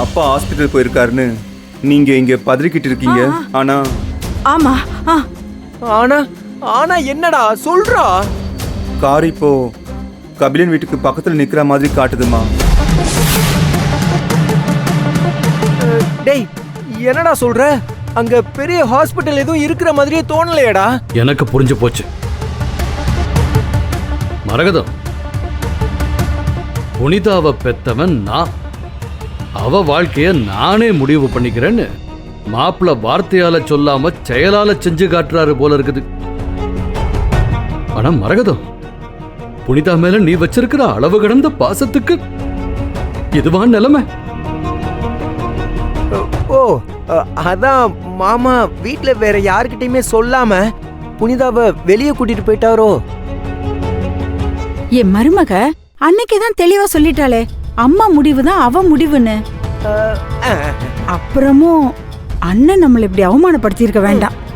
அப்பா ஹாஸ்பிட்டல் போயிருக்காருன்னு நீங்க இங்க பதறிக்கிட்டு இருக்கீங்க. ஆனா ஆமா. ஆனா ஆனா என்னடா சொல்றா? கார் இப்போ கபிலன் வீட்டுக்கு பக்கத்துல நிக்கிற மாதிரி காட்டுதுமா. டேய் என்னடா சொல்ற? அங்க பெரிய ஹாஸ்பிட்டல் எதுவும் இருக்கிற மாதிரியே தோணலையேடா. எனக்கு புரிஞ்சு போச்சு. மரகதம், புனிதாவை பெத்தவன் நான். அவ வாழ்க்கைய நானே முடிவு பண்ணிக்கிறேன்னு மாப்பிள்ள வார்த்தையால சொல்லாம செயலால செஞ்சு காட்டுறாரு போல இருக்குது. ஆனா மரகதம், புனிதா மேல நீ வச்சிருக்கிற அளவு கடந்த பாசத்துக்கு இதுவான் நிலைமை. ஓ அதான் மாமா வீட்ல வேற யாருக்கிட்டயுமே சொல்லாம புனிதாவை வெளியே கூட்டிட்டு போயிட்டாரோ? என் மருமக அன்னைக்குதான் தெளிவா சொல்லிட்டாளே, அம்மா முடிவுதான் அவ முடிவுன்னு. அப்புறமும் அண்ணன் நம்மள இப்படி அவமானப்படுத்தி இருக்க வேண்டாம்.